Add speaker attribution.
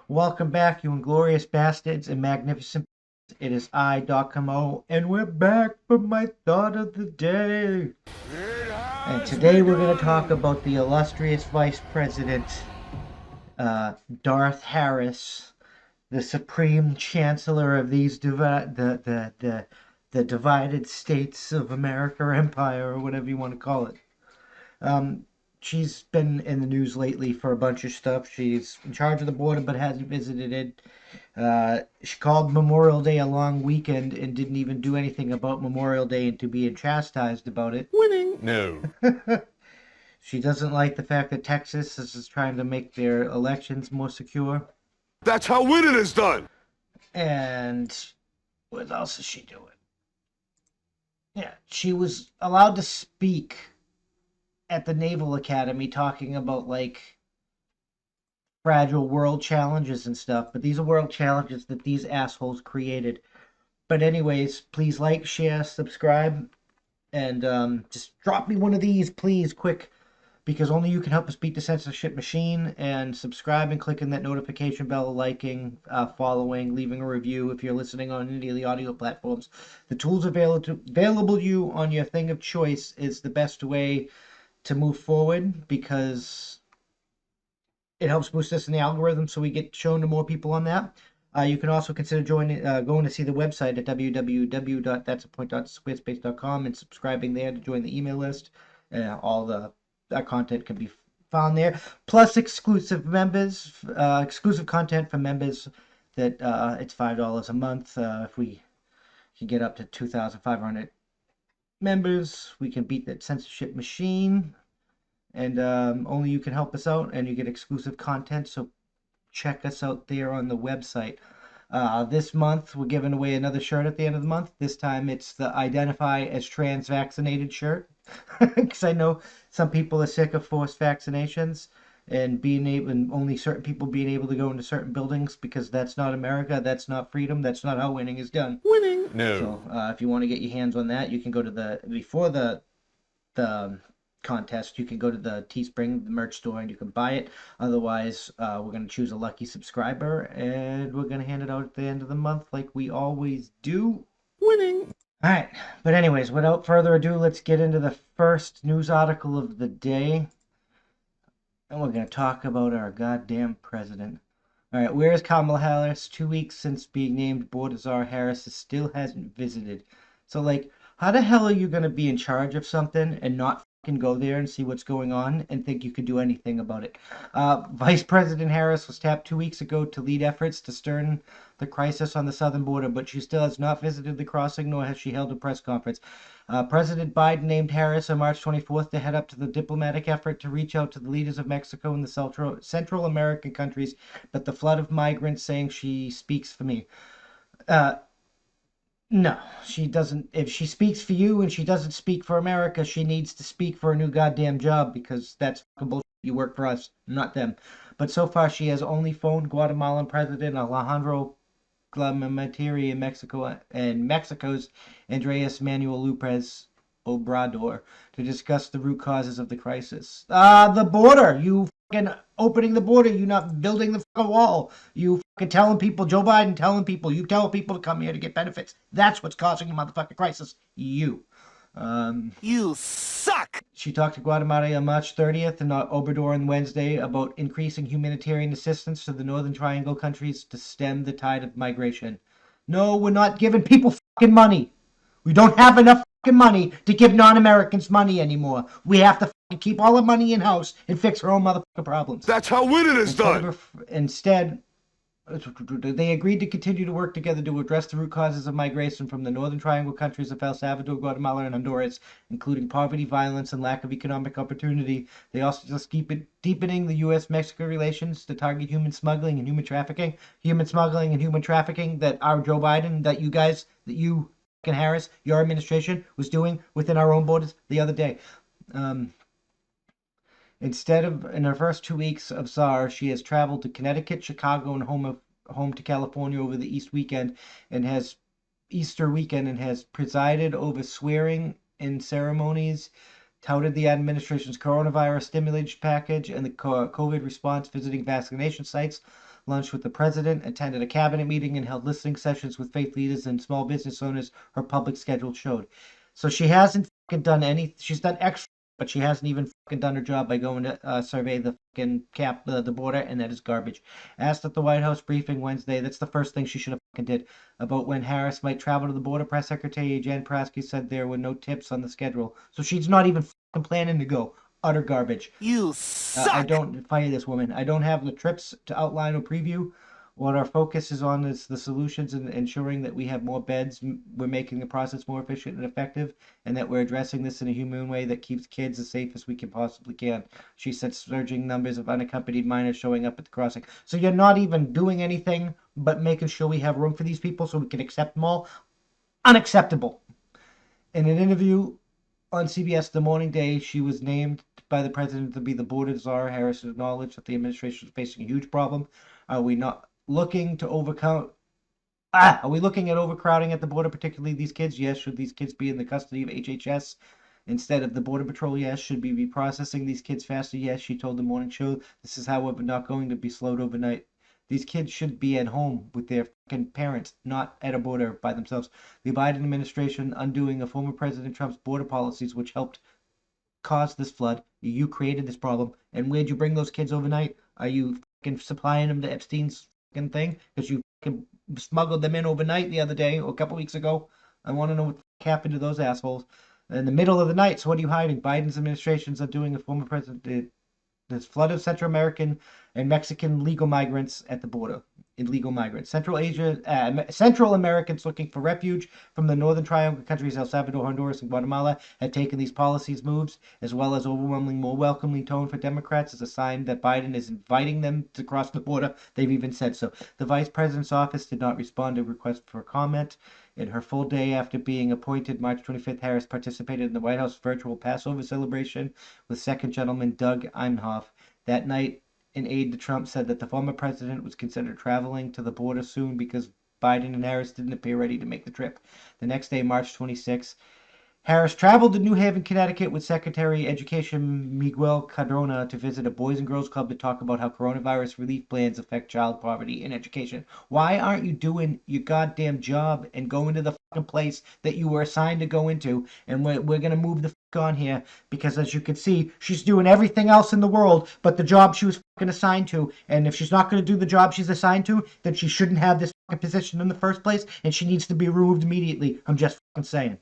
Speaker 1: Welcome back, you Inglorious Bastards and Magnificent. It is I, Doc Camo, and we're back for my thought of the day.
Speaker 2: It
Speaker 1: And
Speaker 2: has
Speaker 1: today we're going to talk
Speaker 2: begun!
Speaker 1: about the illustrious Vice President, Darth Harris, the Supreme Chancellor of these the divided states of America or Empire, or whatever you want to call it. Um, she's been in the news lately for a bunch of stuff. She's in charge of the border but hasn't visited it. She called Memorial Day a long weekend and didn't even do anything about Memorial Day and to be chastised about it.
Speaker 2: Winning! No.
Speaker 1: She doesn't like the fact that Texas is trying to make their elections more secure.
Speaker 2: That's how winning is done!
Speaker 1: And what else is she doing? Yeah, she was allowed to speak at the Naval Academy talking about like fragile world challenges and stuff, but these are world challenges that these assholes created. But anyways, please like, share, subscribe, and just drop me one of these, please, quick, because only you can help us beat the censorship machine. And subscribe and clicking that notification bell, liking, following, leaving a review if you're listening on any of the audio platforms. The tools available to you on your thing of choice is the best way to move forward because it helps boost us in the algorithm so we get shown to more people on that. You can also consider going to see the website at www.that'sapoint.squarespace.com and subscribing there to join the email list. All the that content can be found there. Plus exclusive content for members that it's $5 a month. If we can get up to 2,500 members, we can beat that censorship machine. And only you can help us out, and you get exclusive content. So check us out there on the website. This month, we're giving away another shirt at the end of the month. This time, it's the Identify as Trans Vaccinated shirt. Because I know some people are sick of forced vaccinations and only certain people being able to go into certain buildings because that's not America, that's not freedom, that's not how winning is done.
Speaker 2: Winning! No.
Speaker 1: So if you want to get your hands on that, you can go to before the contest, you can go to the Teespring the merch store and you can buy it. Otherwise, we're going to choose a lucky subscriber and we're going to hand it out at the end of the month like we always do.
Speaker 2: Winning!
Speaker 1: All right, but anyways, without further ado, let's get into the first news article of the day. And we're going to talk about our goddamn president. All right, where is Kamala Harris? 2 weeks since being named board of czar, Harris still hasn't visited. So, like, how the hell are you going to be in charge of something and not fucking go there and see what's going on and think you can do anything about it? Vice President Harris was tapped 2 weeks ago to lead efforts to stem the crisis on the southern border, but she still has not visited the crossing nor has she held a press conference. President Biden named Harris on March 24th to head up to the diplomatic effort to reach out to the leaders of Mexico and the Central American countries, but the flood of migrants saying she speaks for me. No, she doesn't. If she speaks for you and she doesn't speak for America, she needs to speak for a new goddamn job because that's fucking bullshit. You work for us, not them. But so far, she has only phoned Guatemalan President Alejandro Glamateri in Mexico and Mexico's Andres Manuel Lopez Obrador to discuss the root causes of the crisis. The border. You fucking opening the border. You not building the fucking wall. You fucking telling people, Joe Biden telling people, you tell people to come here to get benefits. That's what's causing the motherfucking crisis. You.
Speaker 2: You suck!
Speaker 1: She talked to Guatemala on March 30th and Obrador on Wednesday about increasing humanitarian assistance to the Northern Triangle countries to stem the tide of migration. No, we're not giving people fucking money. We don't have enough fucking money to give non-Americans money anymore. We have to fucking keep all the money in-house and fix our own motherfucking problems.
Speaker 2: That's how winning is done!
Speaker 1: Instead, they agreed to continue to work together to address the root causes of migration from the Northern Triangle countries of El Salvador, Guatemala, and Honduras, including poverty, violence, and lack of economic opportunity. They also just keep deepening the U.S.-Mexico relations to target human smuggling and human trafficking. Human smuggling and human trafficking that our Joe Biden, that you, Harris, your administration, was doing within our own borders the other day. Instead of in her first 2 weeks of czar, she has traveled to Connecticut, Chicago, and home to California over the Easter weekend and has presided over swearing in ceremonies touted the administration's coronavirus stimulus package and the COVID response, visiting vaccination sites, lunched with the president, attended a cabinet meeting, and held listening sessions with faith leaders and small business owners, her public schedule showed. So she hasn't fucking done any. She's done extra, but she hasn't even fucking done her job by going to survey the fucking the border, and that is garbage. Asked at the White House briefing Wednesday, that's the first thing she should have fucking did, about when Harris might travel to the border. Press Secretary Jen Psaki said there were no tips on the schedule, so she's not even fucking planning to go. Utter garbage.
Speaker 2: You suck.
Speaker 1: I don't fire this woman. I don't have the trips to outline or preview. What our focus is on is the solutions and ensuring that we have more beds. We're making the process more efficient and effective, and that we're addressing this in a humane way that keeps kids as safe as we can possibly can. She said surging numbers of unaccompanied minors showing up at the crossing. So you're not even doing anything but making sure we have room for these people so we can accept them all. Unacceptable. In an interview on CBS The Morning Day, she was named by the president to be the border czar. Harris acknowledged that the administration is facing a huge problem. Are we looking at overcrowding at the border, particularly these kids? Yes. Should these kids be in the custody of HHS instead of the Border Patrol? Yes. Should we be processing these kids faster? Yes. She told the morning show, this is how we're not going to be slowed overnight. These kids should be at home with their fucking parents, not at a border by themselves. The Biden administration undoing of former President Trump's border policies, which helped cause this flood. You created this problem. And where'd you bring those kids overnight? Are you fucking supplying them to Epstein's fucking thing? Because you fucking smuggled them in overnight the other day or a couple weeks ago. I want to know what happened to those assholes. In the middle of the night, so what are you hiding? Biden's administration's undoing a former president. There's flood of Central American and Mexican legal migrants at the border. Illegal migrants. Central Americans looking for refuge from the Northern Triangle countries El Salvador, Honduras, and Guatemala had taken these policies moves, as well as overwhelmingly more welcoming tone for Democrats, as a sign that Biden is inviting them to cross the border. They've even said so. The vice president's office did not respond to requests for comment. In her full day after being appointed March 25th, Harris participated in the White House virtual Passover celebration with Second Gentleman Doug Emhoff. That night, an aide to Trump said that the former president was considered traveling to the border soon because Biden and Harris didn't appear ready to make the trip. The next day, March 26th, Harris traveled to New Haven, Connecticut with Secretary of Education Miguel Cardona to visit a Boys and Girls Club to talk about how coronavirus relief plans affect child poverty in education. Why aren't you doing your goddamn job and going to the fucking place that you were assigned to go into? And we're going to move the fuck on here because, as you can see, she's doing everything else in the world but the job she was fucking assigned to. And if she's not going to do the job she's assigned to, then she shouldn't have this fucking position in the first place, and she needs to be removed immediately. I'm just fucking saying.